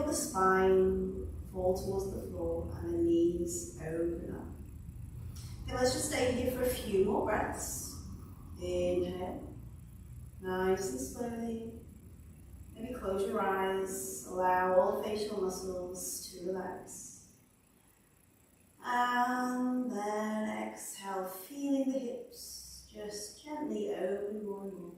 the spine fall towards the floor and the knees open up. Okay, let's just stay here for a few more breaths. Inhale, nice and slowly. Maybe close your eyes, allow all the facial muscles to relax. And then exhale, feeling the hips just gently open more and more.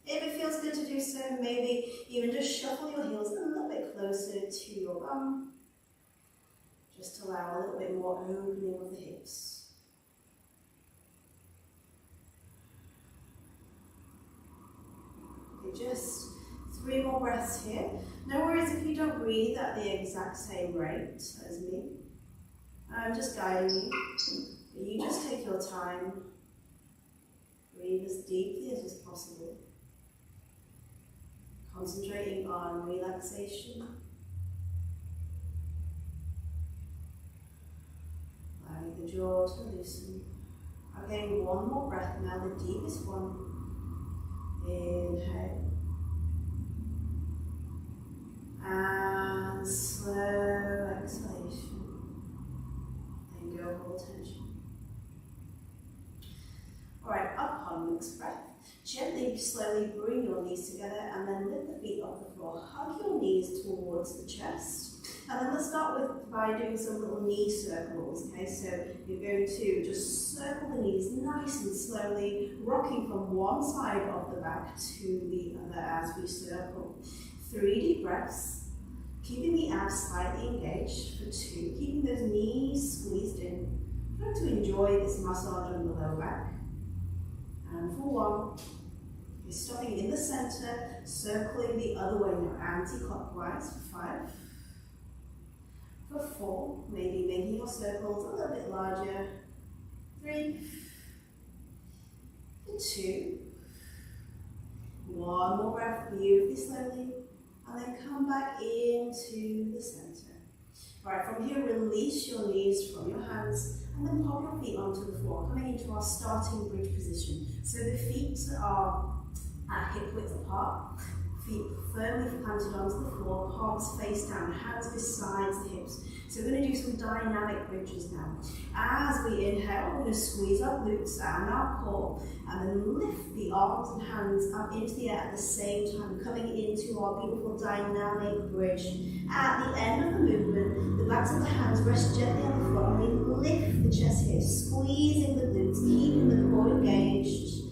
If it feels good to do so, maybe even just shuffle your heels a little bit closer to your bum. Just allow a little bit more opening of the hips. Okay, just 3 more breaths here. No worries if you don't breathe at the exact same rate as me. I'm just guiding you. But you just take your time. Breathe as deeply as is possible. Concentrating on relaxation. Allowing the jaw to loosen. Again, 1 more breath now, the deepest one. Inhale. And slow exhalation. Then go hold tension. Alright, up on next breath. Gently, slowly bring your knees together and then lift the feet off the floor. Hug your knees towards the chest. And then let's start by doing some little knee circles. Okay, so you're going to just circle the knees nice and slowly, rocking from one side of the back to the other as we circle. 3 deep breaths, keeping the abs slightly engaged for 2, keeping those knees squeezed in. Trying to enjoy this massage on the lower back. And for 1, you're stopping in the center, circling the other way now, anti-clockwise for 5. For 4, maybe making your circles a little bit larger. 3. For 2. 1 more breath, beautifully slowly. And then come back into the center. Alright, from here, release your knees from your hands and then pop your feet onto the floor, coming into our starting bridge position. So the feet are at hip width apart, feet firmly planted onto the floor, palms face down, hands besides the hips. So we're going to do some dynamic bridges now. As we inhale, we're going to squeeze our glutes and our core, and then lift the arms and hands up into the air at the same time, coming into our beautiful dynamic bridge. At the end of the movement, the backs of the hands rest gently on the floor, and we lift the chest here, squeezing the glutes, keeping the core engaged,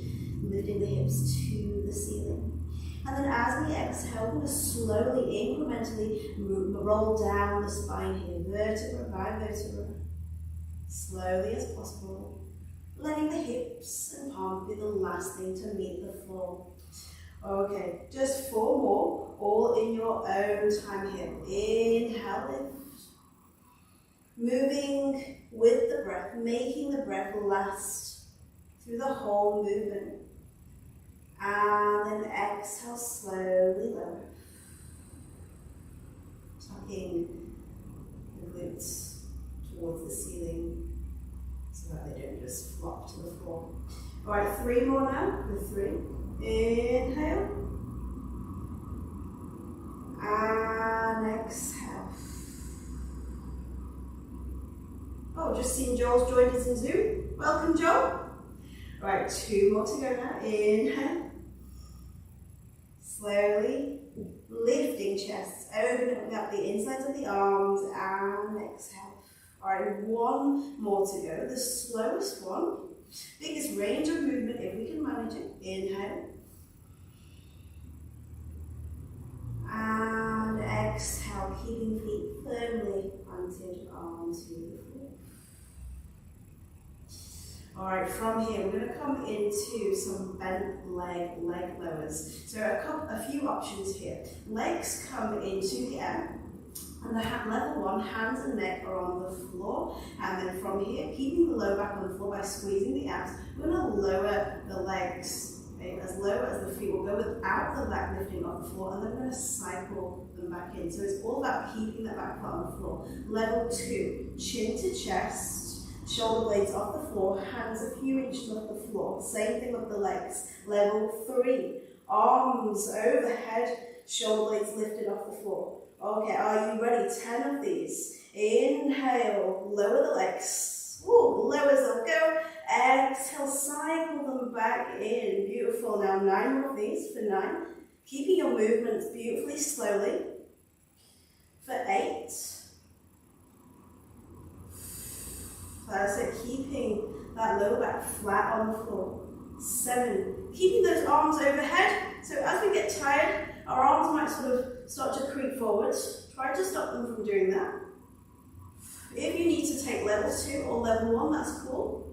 lifting the hips to the ceiling. And then as we exhale, we're going to slowly, incrementally roll down the spine here, vertebra by vertebra, slowly as possible, letting the hips and palms be the last thing to meet the floor. Okay, just 4 more, all in your own time here. Inhale, lift. Moving with the breath, making the breath last through the whole movement. And then exhale, slowly lower. Tucking the glutes towards the ceiling so that they don't just flop to the floor. Alright, 3 more now, for 3. Inhale. And exhale. Oh, just seen Joel's joined us in Zoom. Welcome, Joel. Right, 2 more to go now. Inhale. Slowly lifting chests, opening up the insides of the arms, and exhale. Alright, 1 more to go. The slowest one. Biggest range of movement if we can manage it. Inhale. And exhale, keeping feet firmly planted onto the floor. Alright, from here we're going to come into some bent leg lowers. So a few options here. Legs come into the air. And the level 1, hands and neck are on the floor. And then from here, keeping the lower back on the floor by squeezing the abs, we're going to lower the legs, okay, as low as the feet will go without the back lifting off the floor. And then we're going to cycle them back in. So it's all about keeping that back foot on the floor. Level 2, chin to chest, shoulder blades off the floor, hands a few inches off the floor. Same thing with the legs. Level 3, arms overhead, shoulder blades lifted off the floor. Okay, are you ready? 10 of these. Inhale, lower the legs. Ooh, low as they'll go. Exhale, cycle them back in. Beautiful. Now 9 more of these for 9. Keeping your movements beautifully slowly. For 8. That's it, keeping that lower back flat on the floor. 7. Keeping those arms overhead. So as we get tired, our arms might sort of start to creep forwards. Try to stop them from doing that. If you need to take level 2 or level 1, that's cool.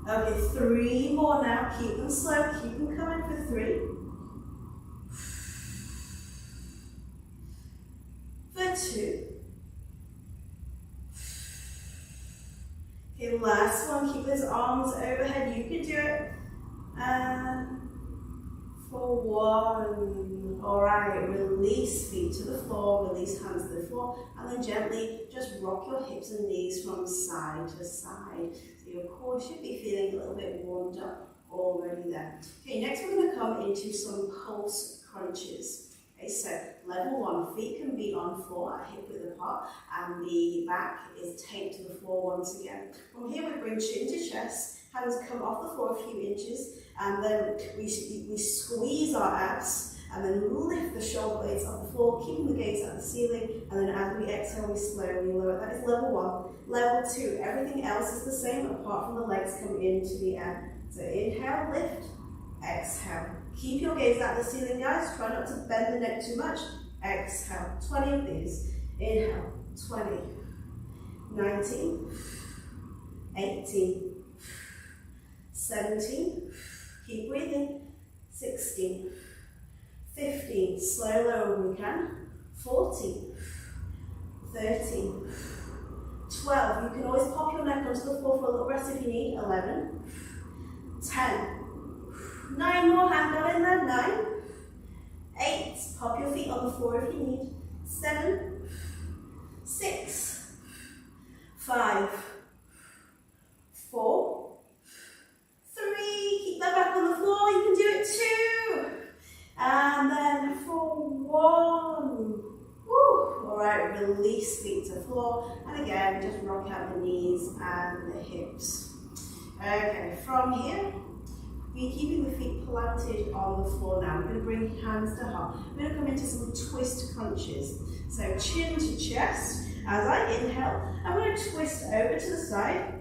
Okay, 3 more now. Keep them slow, keep them coming for 3. For 2. Okay, last one. Keep those arms overhead. You can do it. And for 1. Alright, release feet to the floor, release hands to the floor, and then gently just rock your hips and knees from side to side. So your core should be feeling a little bit warmed up already there. Okay, next we're going to come into some pulse crunches. Okay, so level 1, feet can be on floor at hip width apart, and the back is taped to the floor once again. From here we bring chin to chest, hands come off the floor a few inches, and then we squeeze our abs, and then lift the shoulder blades off the floor, keeping the gaze at the ceiling, and then as we exhale, we slowly lower. That is level 1. Level 2, everything else is the same apart from the legs coming into the air. So inhale, lift, exhale. Keep your gaze at the ceiling, guys. Try not to bend the neck too much. Exhale, 20 of these. Inhale, 20, 19, 18, 17, keep breathing, 16, 15, slow low when we can, 14, 13, 12, you can always pop your neck onto the floor for a little rest if you need, 11, 10, 9 more, hand on in there, 9, 8, pop your feet on the floor if you need, 7, 6, 5, 4, 3, keep that back on the floor, you can do it 2, and then for 1, alright, release feet to the floor, and again, just rock out the knees and the hips. Okay, from here, we're keeping the feet planted on the floor now. We're going to bring hands to heart. We're going to come into some twist crunches. So chin to chest. As I inhale, I'm going to twist over to the side,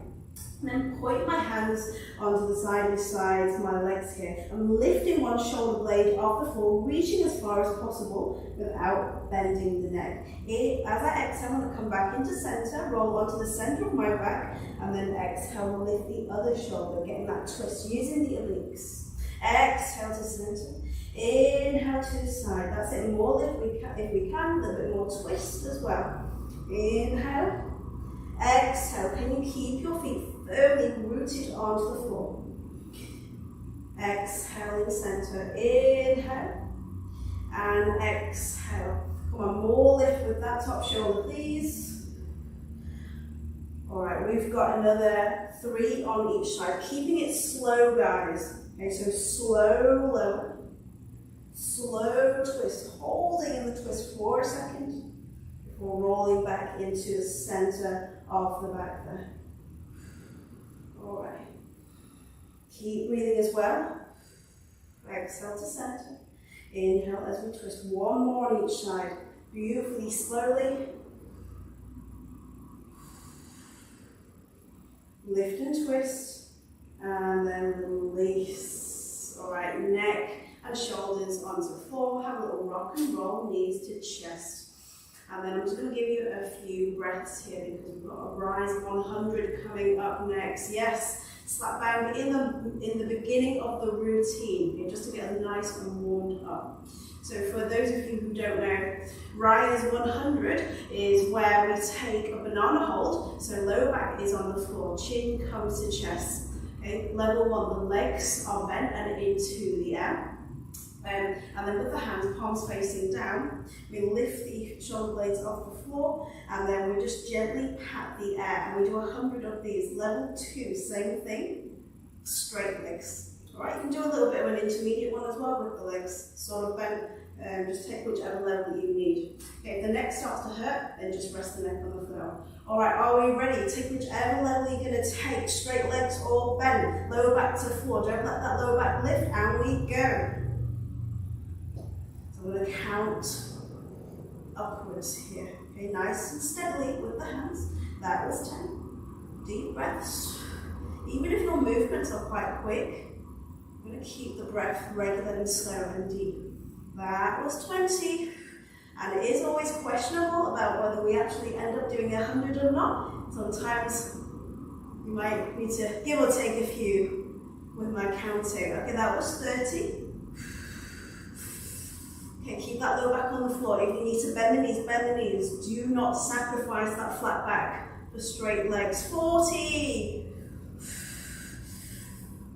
and then point my hands onto the side besides my legs here. I'm lifting one shoulder blade off the floor, reaching as far as possible without bending the neck. As I exhale, I'm going to come back into center, roll onto the center of my back, and then exhale, lift the other shoulder, getting that twist, using the obliques. Exhale to center. Inhale to the side. That's it. More lift if we can, a little bit more twist as well. Inhale. Exhale. Can you keep your feet firmly rooted onto the floor? Exhale in center. Inhale. And exhale. Come on, more lift with that top shoulder, please. Alright, we've got another 3 on each side. Keeping it slow, guys. Okay, so slow lower. Slow twist. Holding in the twist for a second. Before rolling back into the center of the back there. Alright. Keep breathing as well. Exhale to center. Inhale as we twist. 1 more on each side. Beautifully, slowly. Lift and twist. And then release. Alright, neck and shoulders onto the floor. Have a little rock and roll, knees to chest. And then I'm just going to give you a few breaths here because we've got a Rise 100 coming up next. Yes, slap bang in the beginning of the routine, okay, just to get nice and warmed up. So for those of you who don't know, Rise 100 is where we take a banana hold. So lower back is on the floor, chin comes to chest. Okay, level 1, the legs are bent and into the air. And then with the hands, palms facing down, we lift the shoulder blades off the floor, and then we just gently pat the air, and we do 100 of these. Level 2, same thing, straight legs. Alright, you can do a little bit of an intermediate one as well with the legs sort of bent. Just take whichever level you need. Okay, if the neck starts to hurt, then just rest the neck on the floor. Alright, are we ready? Take whichever level you're going to take. Straight legs or bent. Lower back to floor. Don't let that lower back lift, and we go. So I'm going to count upwards here. Okay, nice and steadily with the hands. That was 10. Deep breaths. Even if your movements are quite quick, I'm going to keep the breath regular and slow and deep. That was 20. And it is always questionable about whether we actually end up doing 100 or not. Sometimes you might need to give or take a few with my counting. Okay, that was 30. Okay, keep that low back on the floor. If you need to bend the knees, bend the knees. Do not sacrifice that flat back for straight legs. 40.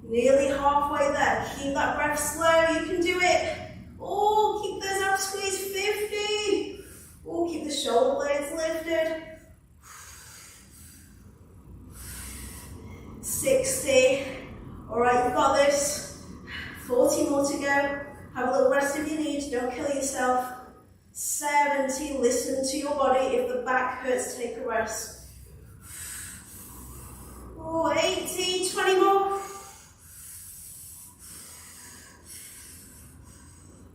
Nearly halfway there. Keep that breath slow. You can do it. Oh, keep those abs squeezed. 50. Oh, keep the shoulder blades lifted. 60. All right, you've got this. 40 more to go. Have a little rest if you need. Don't kill yourself. 70. Listen to your body. If the back hurts, take a rest. Oh, 80. 20 more.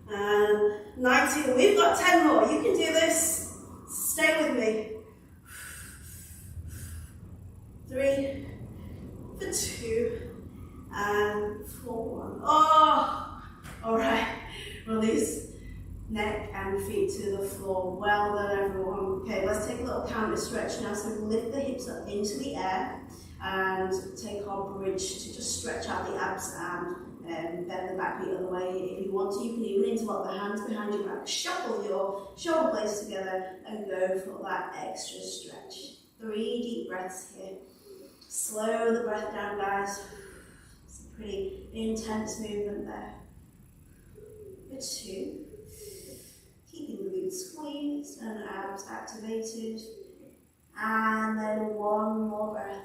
And 90, we've got 10 more. You can do this. Stay with me. 3, for 2, and for 1. Oh, all right. Release neck and feet to the floor. Well done, everyone. Okay, let's take a little counter stretch now. So we lift the hips up into the air and take our bridge to just stretch out the abs and bend the back knee the other way. If you want to, you can even interlock the hands behind your back, shuffle your shoulder blades together and go for that extra stretch. 3 deep breaths here. Slow the breath down, guys. It's a pretty intense movement there. For 2. Keeping the glutes squeezed and abs activated. And then 1 more breath.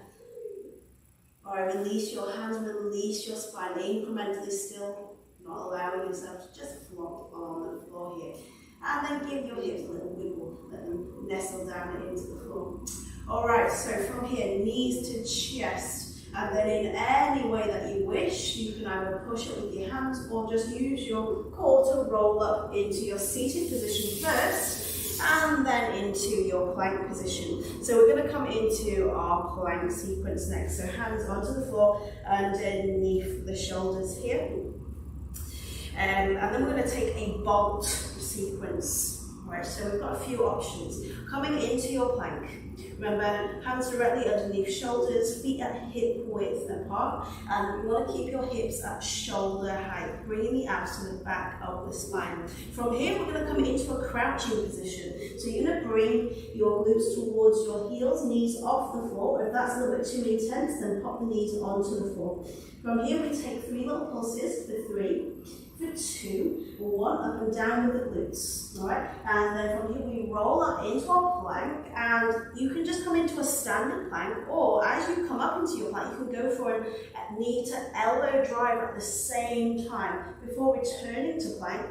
Alright, release your hands, release your spine, incrementally still, not allowing yourself to just flop on the floor here. And then give your hips a little wiggle, let them nestle down into the floor. Alright, so from here, knees to chest, and then in any way that you wish, you can either push it with your hands or just use your core to roll up into your seated position first, and then into your plank position. So we're going to come into our plank sequence next. So hands onto the floor, underneath the shoulders here. And then we're going to take a bolt sequence. Right, so we've got a few options. Coming into your plank. Remember, hands directly underneath shoulders, feet at hip width apart, and you want to keep your hips at shoulder height, bringing the abs to the back of the spine. From here, we're going to come into a crouching position. So you're going to bring your glutes towards your heels, knees off the floor. If that's a little bit too intense, then pop the knees onto the floor. From here, we take 3 little pulses for 3. For 2, 1, up and down with the glutes, all right? And then from here we roll up into our plank, and you can just come into a standard plank, or as you come up into your plank, you can go for a knee to elbow drive at the same time before returning to plank,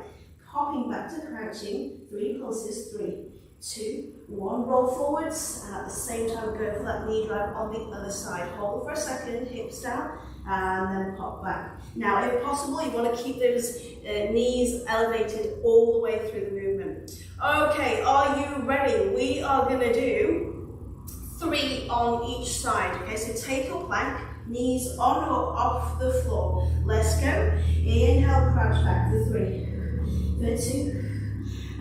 popping back to crouching. 3 pulses, 3, 2, 1, roll forwards, and at the same time go for that knee drive on the other side. Hold for a second, hips down, and then pop back. Now, if possible, you want to keep those knees elevated all the way through the movement. Okay, are you ready? We are going to do 3 on each side. Okay, so take your plank, knees on or off the floor. Let's go. Inhale, crouch back for 3, for 2,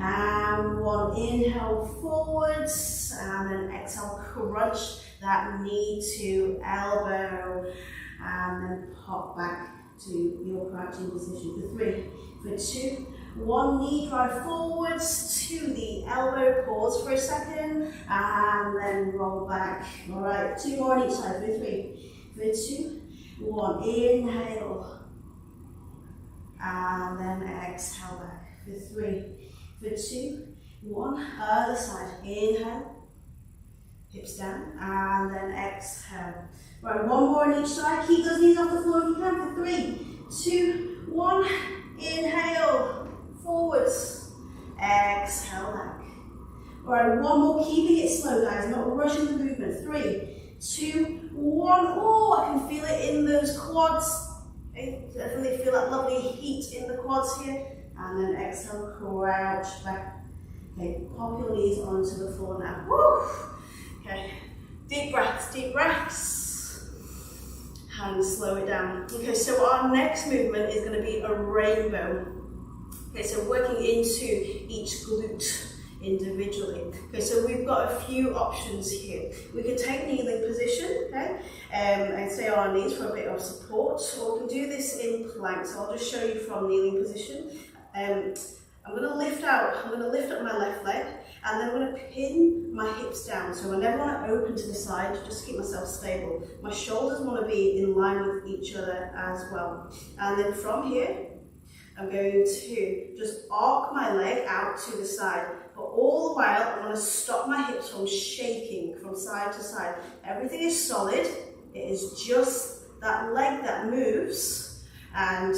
and 1. Inhale forwards, and then exhale, crunch that knee to elbow, and then pop back to your crouching position for 3, for 2, 1, knee drive forwards to the elbow, pause for a second, and then roll back. All right, 2 more on each side for 3, for 2, 1, inhale, and then exhale back for 3, for 2, 1, other side, inhale, hips down, and then exhale. Right, 1 more on each side. Keep those knees off the floor if you can for 3, 2, 1. Inhale, forwards. Exhale, back. All right, one more, keeping it slow, guys, not rushing the movement. 3, 2, 1. Oh, I can feel it in those quads. Okay, definitely feel that lovely heat in the quads here. And then exhale, crouch back. Okay, pop your knees onto the floor now. Woo! Okay, deep breaths. And slow it down. Okay, so our next movement is going to be a rainbow. Okay, so working into each glute individually. Okay, so we've got a few options here. We can take kneeling position, okay, and stay on our knees for a bit of support, or we can do this in plank. So I'll just show you from kneeling position. I'm going to lift up my left leg, and then I'm going to pin my hips down. So I never want to open to the side, just to keep myself stable. My shoulders want to be in line with each other as well. And then from here, I'm going to just arc my leg out to the side. But all the while, I'm going to stop my hips from shaking from side to side. Everything is solid. It is just that leg that moves, and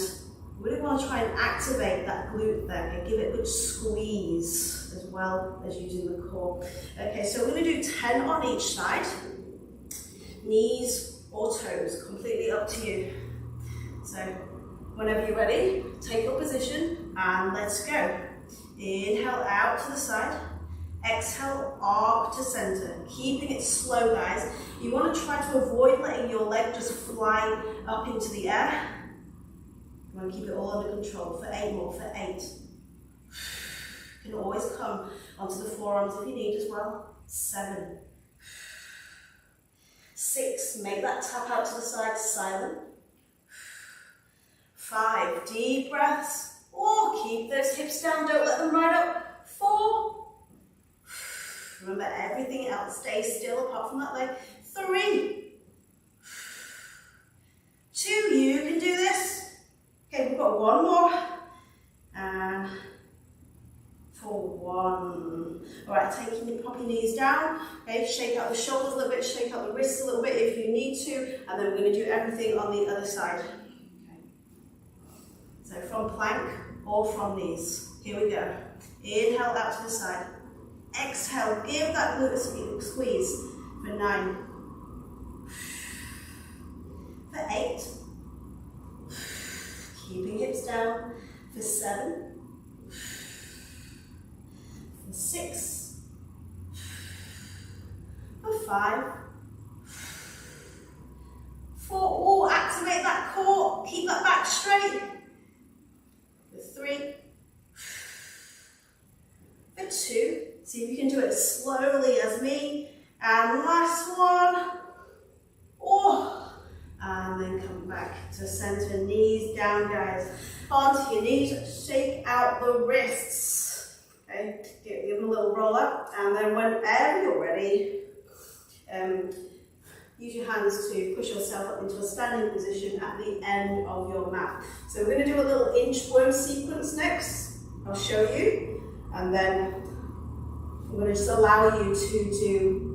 really want to try and activate that glute there and give it a good squeeze as well as using the core. Okay, so we're going to do 10 on each side. Knees or toes, completely up to you. So whenever you're ready, take your position and let's go. Inhale out to the side. Exhale, arc to center. Keeping it slow, guys. You want to try to avoid letting your leg just fly up into the air. You want to keep it all under control for 8 more, for 8. You can always come onto the forearms if you need as well. 7. 6, make that tap out to the side, silent. 5, deep breaths. Oh, keep those hips down, don't let them ride up. 4. Remember, everything else stays still apart from that leg. 3. 2, you can do this. Okay, we've got 1 more, and for 1. All right, pop your knees down, okay, shake out the shoulders a little bit, shake out the wrists a little bit if you need to, and then we're going to do everything on the other side. Okay. So from plank or from knees. Here we go. Inhale out to the side. Exhale, give that glute a squeeze for 9. For 8. Keeping hips down for 7, for 6, for 5, for, oh, activate that core, keep that back straight, for 3, for 2, see if you can do it as slowly as me, and last one, oh, and then come back to center, knees down, guys. Onto your knees, shake out the wrists. Okay, give them a little roll up, and then whenever you're ready, use your hands to push yourself up into a standing position at the end of your mat. So we're going to do a little inchworm sequence next. I'll show you, and then I'm going to just allow you to do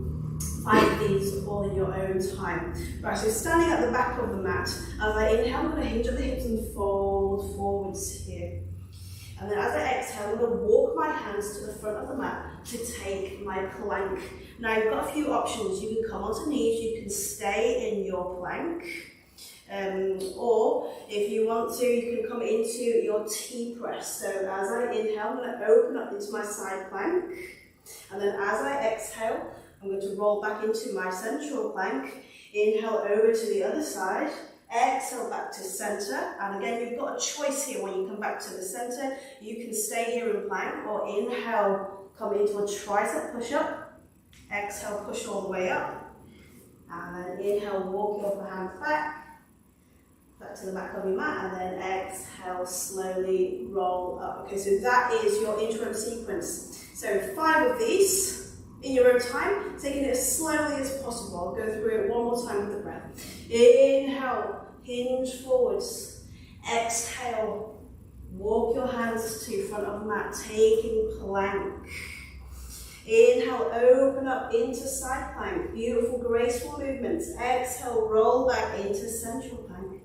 5 of these all in your own time. Right, so standing at the back of the mat, as I inhale, I'm going to hinge at the hips and fold forwards here. And then as I exhale, I'm going to walk my hands to the front of the mat to take my plank. Now you've got a few options. You can come onto knees, you can stay in your plank. Or if you want to, you can come into your T-press. So as I inhale, I'm going to open up into my side plank. And then as I exhale, I'm going to roll back into my central plank. Inhale over to the other side. Exhale back to center. And again, you've got a choice here when you come back to the center. You can stay here in plank, or inhale, come into a tricep push-up. Exhale, push all the way up. And then inhale, walk your upper hands back to the back of your mat, and then exhale, slowly roll up. Okay, so that is your inchworm sequence. So 5 of these in your own time, taking it as slowly as possible. I'll go through it one more time with the breath. Inhale, hinge forwards. Exhale, walk your hands to front of the mat, taking plank. Inhale, open up into side plank. Beautiful, graceful movements. Exhale, roll back into central plank.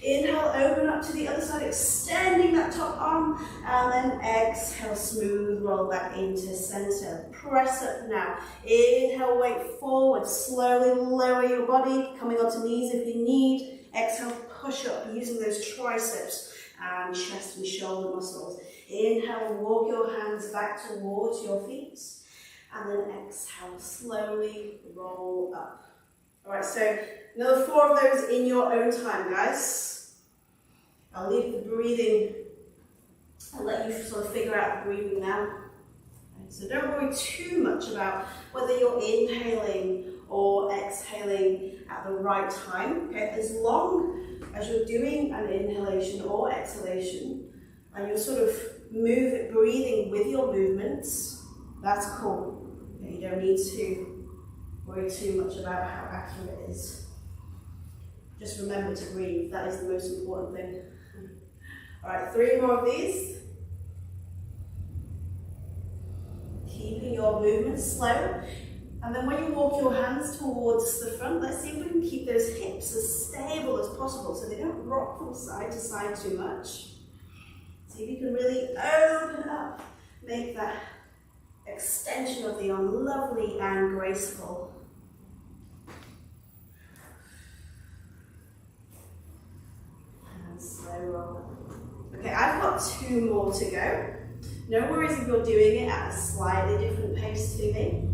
Inhale, open up to the other side, extending that top arm, and then exhale, smooth roll back into center. Press up now. Inhale, weight forward, slowly lower your body, coming onto knees if you need. Exhale, push up using those triceps and chest and shoulder muscles. Inhale, walk your hands back towards your feet, and then exhale, slowly roll up. All right, so another 4 of those in your own time, guys. I'll leave the breathing. I'll let you sort of figure out the breathing now. Okay, so don't worry too much about whether you're inhaling or exhaling at the right time. Okay, as long as you're doing an inhalation or exhalation and you're sort of breathing with your movements, that's cool. Okay, you don't need to worry too much about how accurate it is. Just remember to breathe. That is the most important thing. All right, 3 more of these. Keeping your movements slow. And then when you walk your hands towards the front, let's see if we can keep those hips as stable as possible so they don't rock from side to side too much. See if you can really open up, make that extension of the arm lovely and graceful. And slow roll. Okay, I've got 2 more to go. No worries if you're doing it at a slightly different pace to me.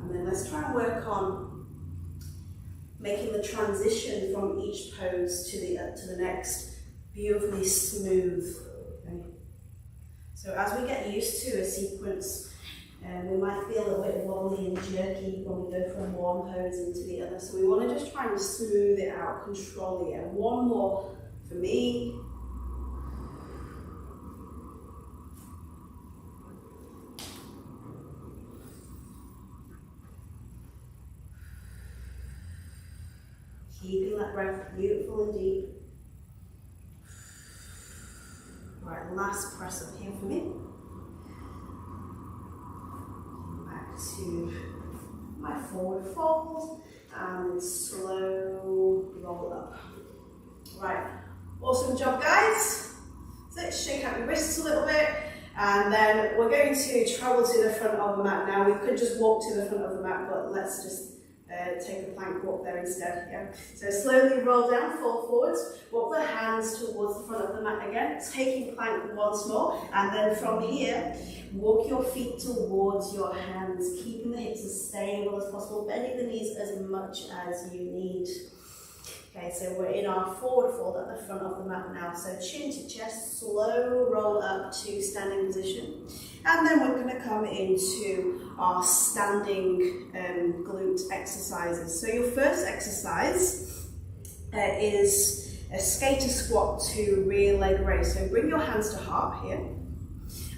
And then let's try and work on making the transition from each pose to the next beautifully smooth. Okay. So as we get used to a sequence, we might feel a little bit wobbly and jerky when we go from one pose into the other. So we want to just try and smooth it out, control it. And 1 more for me. Keeping that breath beautiful and deep. All right, last press up here for me. Back to my forward fold and slow roll up. Right, awesome job, guys. Let's shake out your wrists a little bit, and then we're going to travel to the front of the mat now. We could just walk to the front of the mat, but let's just take a plank walk there instead. Yeah. So slowly roll down, fall forwards, walk the hands towards the front of the mat again, taking plank once more, and then from here, walk your feet towards your hands, keeping the hips as stable as possible, bending the knees as much as you need. Okay, so we're in our forward fold at the front of the mat now. So chin to chest, slow roll up to standing position. And then we're going to come into our standing glute exercises. So your first exercise is a skater squat to rear leg raise. So bring your hands to heart here.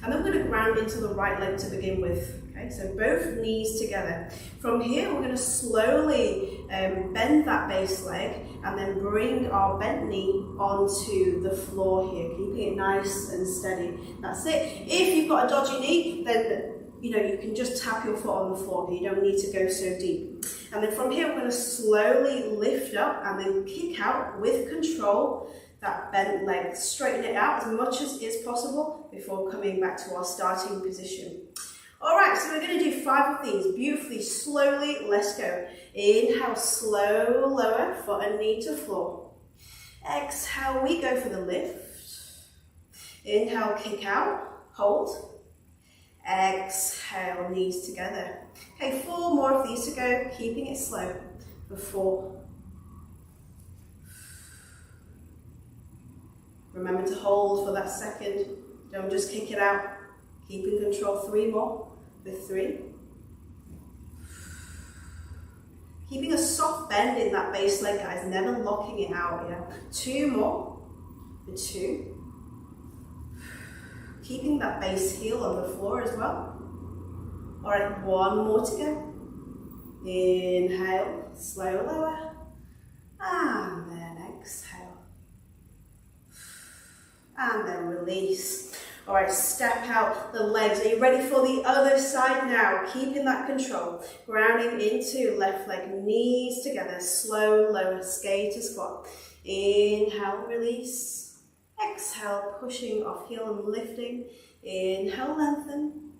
And then we're going to ground into the right leg to begin with. Okay, so both knees together. From here, we're going to slowly bend that base leg and then bring our bent knee onto the floor here, keeping it nice and steady. That's it. If you've got a dodgy knee, then you can just tap your foot on the floor. You don't need to go so deep. And then from here, we're going to slowly lift up and then kick out with control that bent leg. Straighten it out as much as is possible before coming back to our starting position. All right, so we're going to do 5 of these beautifully, slowly. Let's go. Inhale, slow, lower, foot and knee to floor. Exhale, we go for the lift. Inhale, kick out, hold. Exhale, knees together. Okay, 4 more of these to go, keeping it slow for 4. Remember to hold for that second. Don't just kick it out. Keep in control. 3 more. With 3. Keeping a soft bend in that base leg, guys, never locking it out, yeah. 2 more. For 2. Keeping that base heel on the floor as well. All right, 1 more to go. Inhale, slow lower. And then exhale. And then release. All right, step out the legs. Are you ready for the other side now? Keeping that control. Grounding into left leg, knees together, slow, lower, skater squat. Inhale, release. Exhale, pushing off heel and lifting. Inhale, lengthen.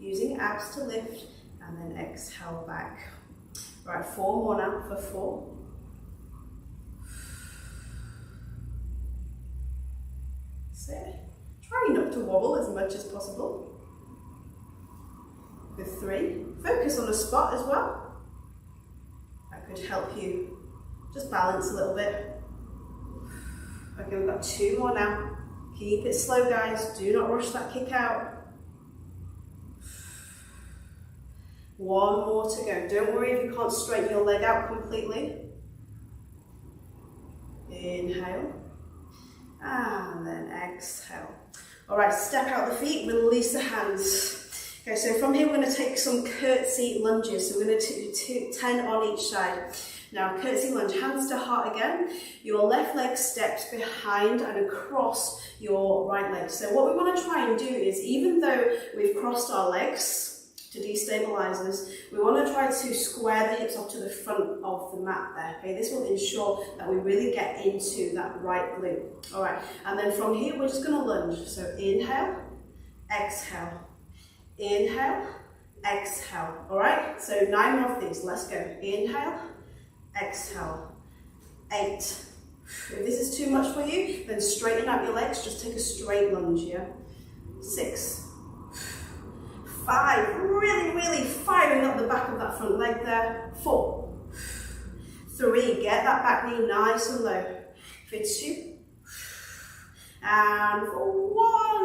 Using abs to lift. And then exhale back. All right, 4 more now for 4. Sit. Try not to wobble as much as possible. For 3, focus on a spot as well. That could help you just balance a little bit. Okay, we've got 2 more now. Keep it slow, guys. Do not rush that kick out. 1 more to go. Don't worry if you can't straighten your leg out completely. Inhale. And then exhale. All right, step out the feet, release the hands. Okay, so from here we're going to take some curtsy lunges. So we're going to do 10 on each side. Now, curtsy lunge, hands to heart again. Your left leg steps behind and across your right leg. So what we want to try and do is, even though we've crossed our legs to destabilize us, we want to try to square the hips off to the front of the mat there. Okay, this will ensure that we really get into that right glute. All right, and then from here we're just going to lunge. So inhale, exhale, inhale, exhale. All right, so 9 more of these. Let's go. Inhale, exhale. 8. If this is too much for you, then straighten out your legs. Just take a straight lunge. Yeah. 6. 5, really firing up the back of that front leg there. 4, 3, get that back knee nice and low. For 2, and for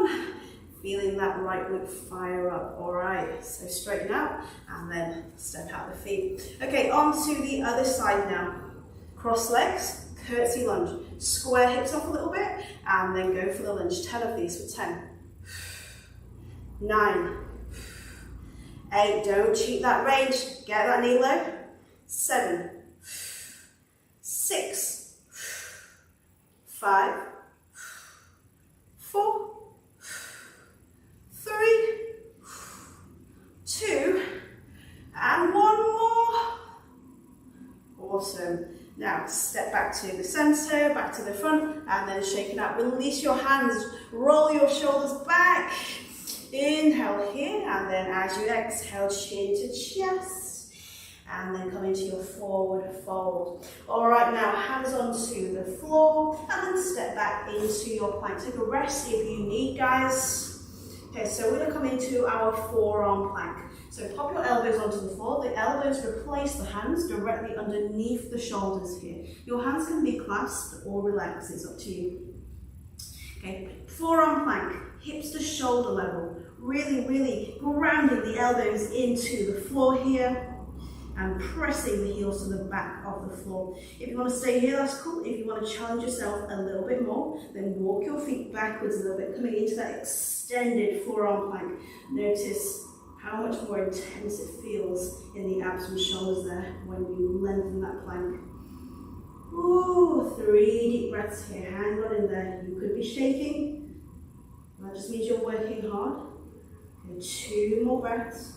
1, feeling that right glute fire up. All right, so straighten out and then step out the feet. Okay, on to the other side now. Cross legs, curtsy lunge. Square hips off a little bit and then go for the lunge. 10 of these for 10. 9. 8, don't cheat that range, get that knee low. 7, 6, 5, 4, 3, 2, and 1 more. Awesome. Now step back to the center, back to the front, and then shake it out. Release your hands, roll your shoulders back. Inhale here, and then as you exhale, chin to chest, and then come into your forward fold. All right, now hands onto the floor, and then step back into your plank. Take a rest if you need, guys. Okay, so we're going to come into our forearm plank. So pop your elbows onto the floor. The elbows replace the hands directly underneath the shoulders here. Your hands can be clasped or relaxed, it's up to you. Okay, forearm plank, hips to shoulder level. Really grounding the elbows into the floor here and pressing the heels to the back of the floor. If you want to stay here, that's cool. If you want to challenge yourself a little bit more, then walk your feet backwards a little bit, coming into that extended forearm plank. Notice how much more intense it feels in the abs and shoulders there when you lengthen that plank. Ooh, 3 deep breaths here. Hang on in there. You could be shaking. That just means you're working hard. Okay, 2 more breaths.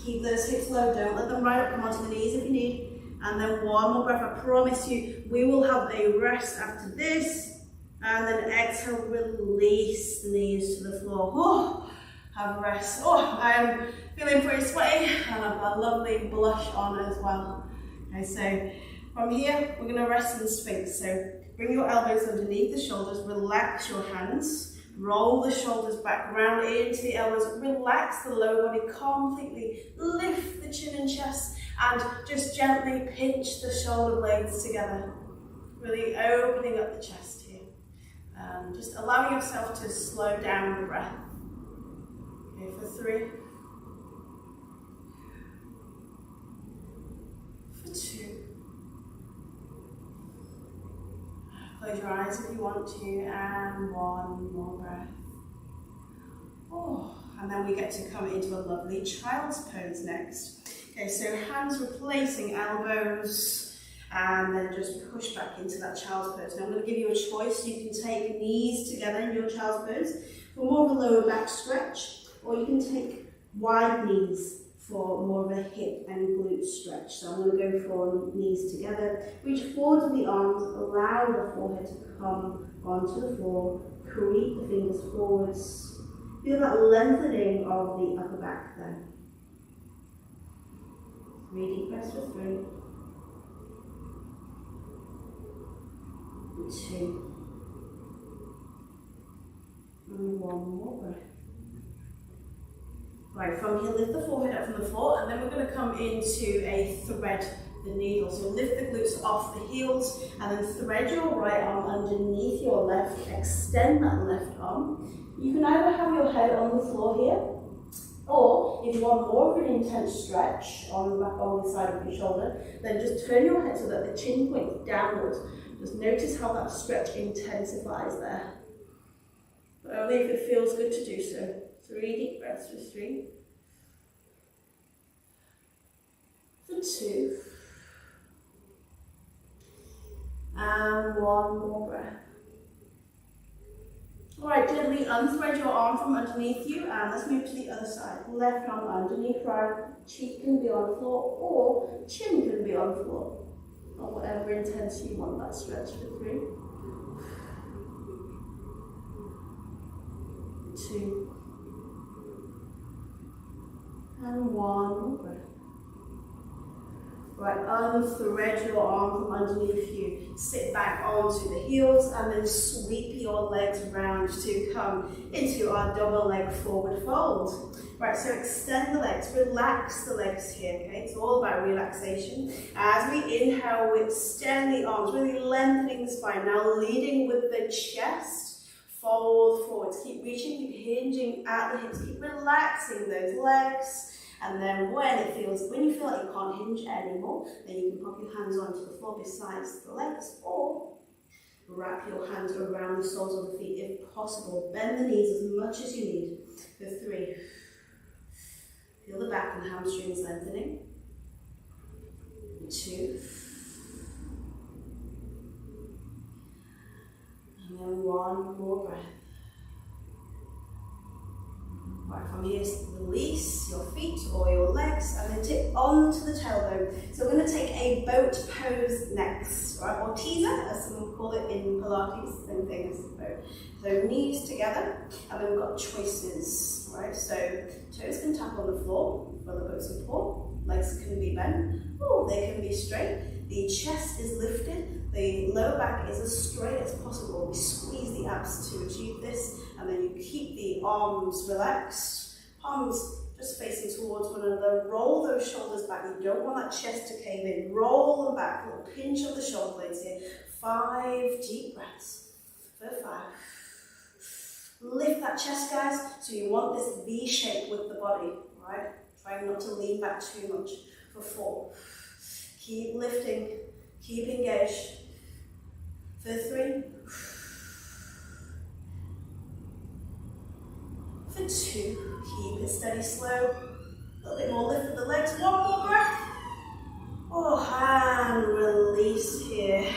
Keep those hips low. Don't let them ride up. Come onto the knees if you need. And then 1 more breath. I promise you, we will have a rest after this. And then exhale, release the knees to the floor. Oh, have a rest. Oh, I am feeling pretty sweaty. And I've got a lovely blush on as well. Okay, so from here, we're going to rest in the Sphinx. So bring your elbows underneath the shoulders, relax your hands, roll the shoulders back, round into the elbows, relax the lower body completely, lift the chin and chest, and just gently pinch the shoulder blades together, really opening up the chest here. Just allowing yourself to slow down the breath. Okay, for 3, for 2, close your eyes if you want to, and 1 more breath. Oh, and then we get to come into a lovely child's pose next. Okay, so hands replacing elbows, and then just push back into that child's pose. Now I'm going to give you a choice. You can take knees together in your child's pose for more of a lower back stretch, or you can take wide knees for more of a hip and glute stretch. So I'm going to go for knees together. Reach forward with the arms, allow the forehead to come onto the floor, creep the fingers forwards. Feel that lengthening of the upper back there. 3 deep breaths for 3. 2. And 1 more breath. Right, from here, lift the forehead up from the floor, and then we're going to come into a thread the needle. So lift the glutes off the heels, and then thread your right arm underneath your left. Extend that left arm. You can either have your head on the floor here, or if you want more of an intense stretch on the side of your shoulder, then just turn your head so that the chin points downwards. Just notice how that stretch intensifies there. But only if it feels good to do so. 3 deep breaths for 3. For 2. And 1 more breath. Alright, gently unthread your arm from underneath you, and let's move to the other side. Left arm underneath, right cheek can be on the floor, or chin can be on the floor. Or whatever intensity you want that stretch for 3. 2. And 1 more breath. Right, unthread your arm from underneath you. Sit back onto the heels and then sweep your legs round to come into our double leg forward fold. Right, so extend the legs, relax the legs here, okay? It's all about relaxation. As we inhale, we extend the arms, really lengthening the spine. Now leading with the chest, fold forwards. Keep reaching, keep hinging at the hips, keep relaxing those legs. And then when you feel like you can't hinge anymore, then you can pop your hands onto the floor besides the legs, or wrap your hands around the soles of the feet if possible. Bend the knees as much as you need. For 3. Feel the back and hamstrings lengthening. 2. And then 1 more breath. Right, from here, release your feet or your legs and then tip onto the tailbone. So we're going to take a boat pose next, right? Or teaser, as some call it in Pilates, same thing as the boat. So knees together, and then we've got choices, right? So toes can tap on the floor for the boat support, legs can be bent, or they can be straight. The chest is lifted, the lower back is as straight as possible. We squeeze the abs to achieve this, and then you keep the arms relaxed, palms just facing towards one another. Roll those shoulders back. You don't want that chest to cave in. Roll them back, a little pinch of the shoulder blades here. 5 deep breaths for 5. Lift that chest, guys. So you want this V shape with the body, right? Trying not to lean back too much. For 4. Keep lifting, keep engaged. For 3. For 2, keep it steady, slow. A little bit more lift of the legs. 1 more breath. Oh, and release here.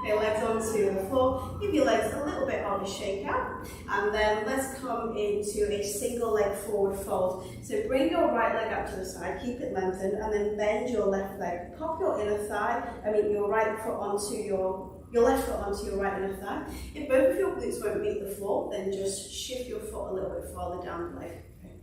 Okay, legs onto the floor. Give your legs a little bit of a shake out. And then let's come into a single leg forward fold. So bring your right leg out to the side, keep it lengthened, and then bend your left leg. Pop your your right foot onto your left foot onto your right inner thigh. If both of your glutes won't meet the floor, then just shift your foot a little bit farther down the leg. Okay.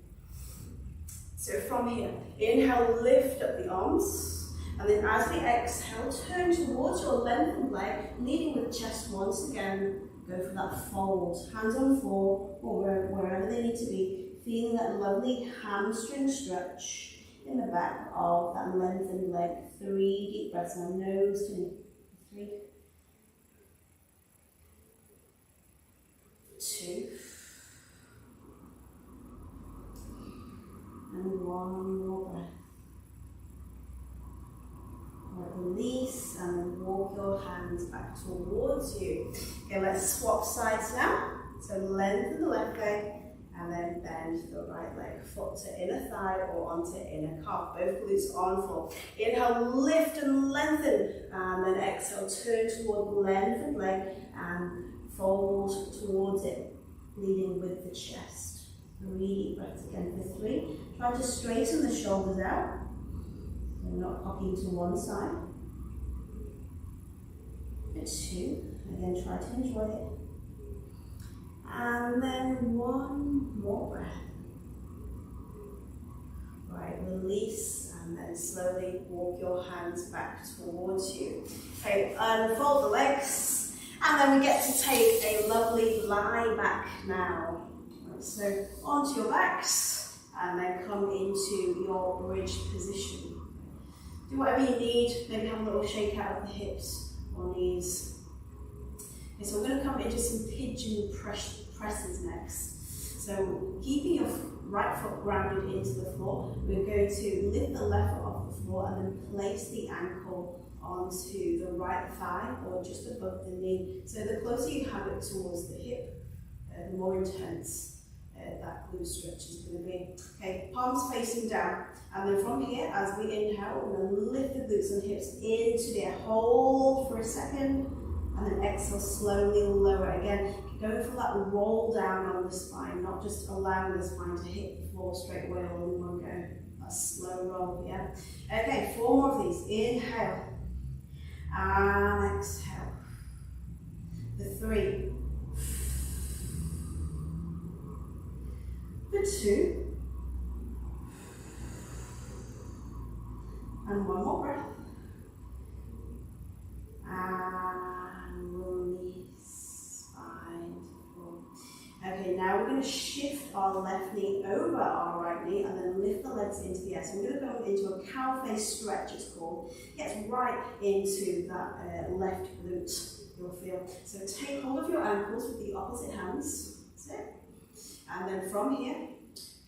So from here, inhale, lift up the arms. And then as we exhale, turn towards your lengthened leg, leading with the chest once again. Go for that fold. Hands on the floor, or wherever they need to be. Feeling that lovely hamstring stretch in the back of that lengthened leg. 3 deep breaths, now nose to knee. 3. 2. And 1 more breath. Release and then walk your hands back towards you. Okay, let's swap sides now. So lengthen the left leg and then bend the right leg, foot to inner thigh or onto inner calf, both glutes on floor. Inhale, lift and lengthen, and then exhale, turn toward the lengthened leg and fold towards it, leading with the chest. 3 deep breaths again for 3. Try to straighten the shoulders out, so not cocking to one side. For 2, again try to enjoy it. And then 1 more breath. Right, release and then slowly walk your hands back towards you. Okay, unfold the legs and then we get to take a lovely lie back now. Right, so onto your backs and then come into your bridge position. Do whatever you need, maybe have a little shake out of the hips or knees. Okay, so we're going to come into some pigeon presses next. So keeping your right foot grounded into the floor, we're going to lift the left foot off the floor and then place the ankle onto the right thigh or just above the knee. So the closer you have it towards the hip, the more intense that glute stretch is going to be. Okay, palms facing down. And then from here, as we inhale, we're going to lift the glutes and hips into the air. Hold for a second. And then exhale, slowly lower. Again, going for that roll down on the spine, not just allowing the spine to hit the floor straight away all in one go. A slow roll, yeah? Okay, 4 more of these. Inhale. And exhale. For 3. For 2. And 1 more breath. And release, spine to floor. Okay, now we're going to shift our left knee over our right knee and then lift the legs into the air. So we're going to go into a cow face stretch, it's called. Gets right into that left glute, you'll feel. So take hold of your ankles with the opposite hands. That's it. And then from here,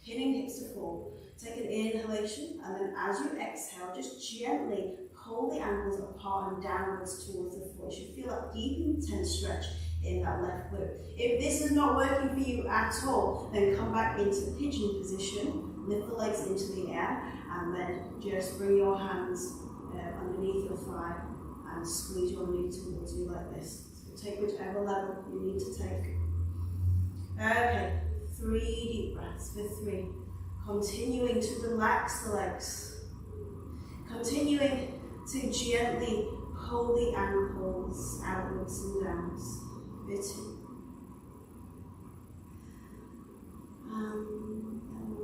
pinning hips to floor. Take an inhalation and then as you exhale, just gently pull the ankles apart and downwards towards the floor. You should feel that deep, intense stretch in that left glute. If this is not working for you at all, then come back into pigeon position, lift the legs into the air, and then just bring your hands underneath your thigh and squeeze your knee towards you like this. So take whichever level you need to take. Okay, 3 deep breaths for 3. Continuing to relax the legs. Continuing to gently pull the ankles outwards and downwards. For 2. And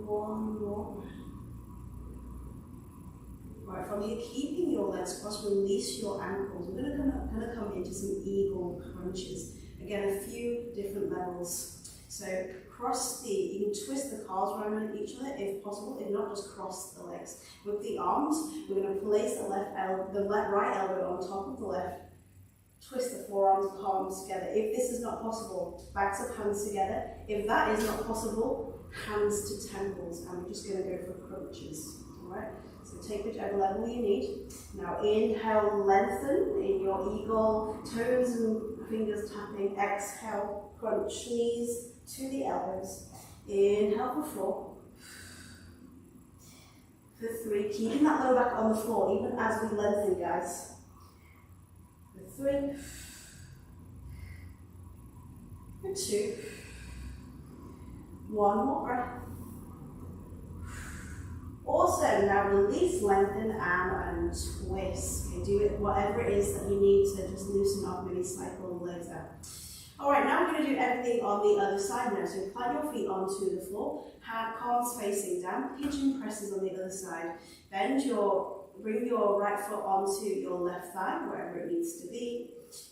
1 more breath. Right, from here, keeping your legs crossed, release your ankles. We're going to come into some eagle crunches. Again, a few different levels. So cross you can twist the calves around each other if possible, if not just cross the legs. With the arms, we're going to place the right elbow on top of the left, twist the forearms, palms together. If this is not possible, backs of hands together. If that is not possible, hands to temples, and we're just going to go for crunches. Alright, so take whichever level you need. Now inhale, lengthen in your eagle, toes and fingers tapping. Exhale, crunch, knees to the elbows. Inhale for 4. For 3, keeping that low back on the floor, even as we lengthen, guys. For 3. For 2. 1 more breath. Awesome. Now release, lengthen, and twist. Okay, do it whatever it is that you need to just loosen up, maybe cycle the legs out. Alright, now we're going to do everything on the other side now. So plant your feet onto the floor, palms facing down, pigeon presses on the other side. Bring your right foot onto your left thigh, wherever it needs to be.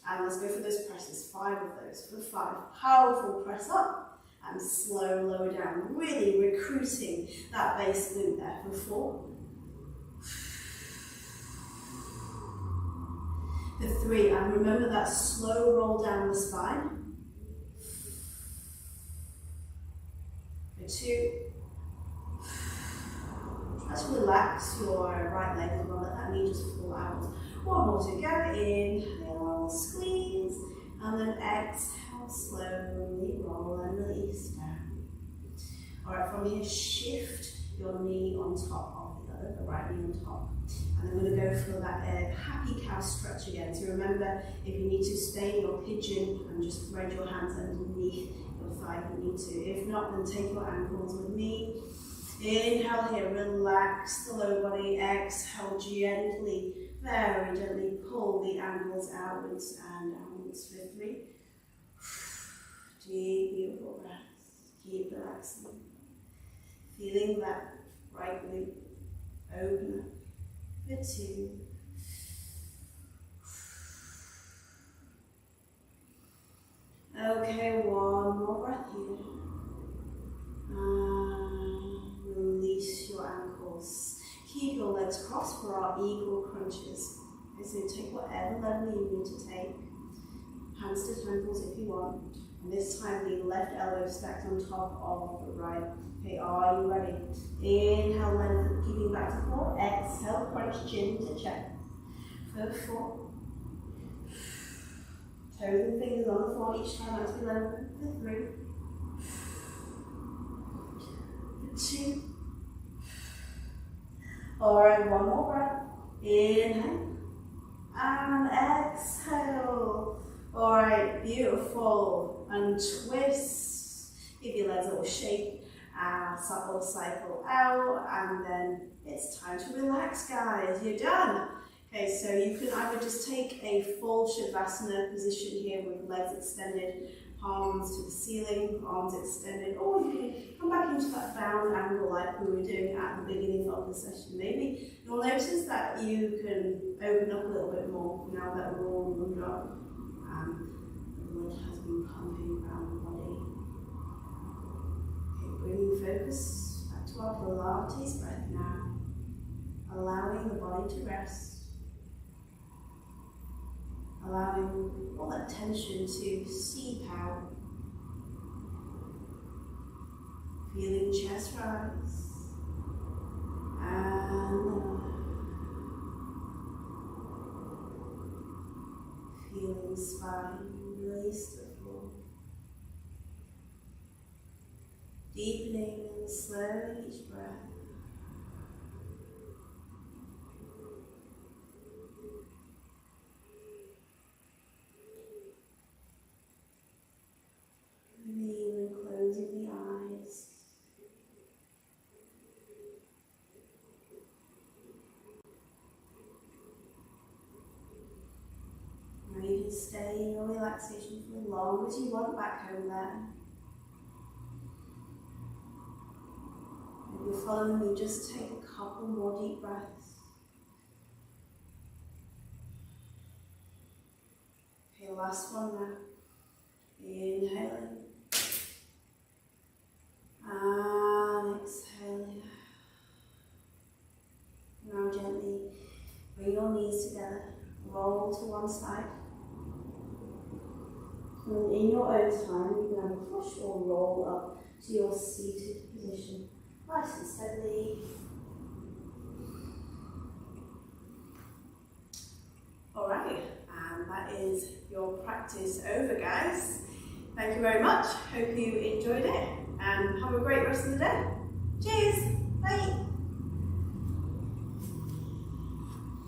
And let's go for those presses, 5 of those. For 5, powerful press up and slow lower down. Really recruiting that base glute there. For 4. For 3, and remember that slow roll down the spine. For 2, try to relax your right leg as well, let that knee just fall out. 1 more to go, inhale, squeeze, and then exhale, slowly roll and release down. Alright, from here, shift your knee on top of the other, the right knee on top. And I'm going to go for that happy cow stretch again. So remember, if you need to stay in your pigeon and just thread your hands underneath your thigh if you need to. If not, then take your ankles with me. Inhale here, relax the lower body. Exhale, gently, very gently pull the ankles outwards and downwards for 3. Deep, beautiful breaths. Keep relaxing. Feeling that right glute open up for 2. Okay, one more breath here. And release your ankles. Keep your legs crossed for our eagle crunches. Okay, so take whatever level you need to take. Hands to temples if you want. And this time the left elbow stacked on top of the right. Okay, are you ready? Inhale, then keeping back to 4. Exhale, crunch chin to chest. For 4. Toes and fingers on the floor each time as we lengthen. For 3. For 2. Alright, one more breath. Inhale. And exhale. Alright, beautiful. And twist. Give your legs a little shake. Subtle cycle out. And then it's time to relax, guys. You're done. Okay, so you can either just take a full Shavasana position here with legs extended, palms to the ceiling, arms extended, or you can come back into that bound angle like we were doing at the beginning of the session. Maybe you'll notice that you can open up a little bit more now that we're all warmed up and the blood has been pumping around the body. Okay, bringing focus back to our Pilates breath now, allowing the body to rest. Allowing all that tension to seep out. Feeling chest rise. And feeling spine release to the floor. Deepening and slowing each breath. Even closing the eyes. Now you can stay in your relaxation for as long as you want back home there. If you're following me, just take a couple more deep breaths. Okay, last one now. Inhaling. And exhaling. Now gently bring your knees together, roll to one side. And in your own time, you can either push or roll up to your seated position, nice and steadily. Alright, and that is your practice over, guys. Thank you very much. Hope you enjoyed it and have a great rest of the day. Cheers. Bye.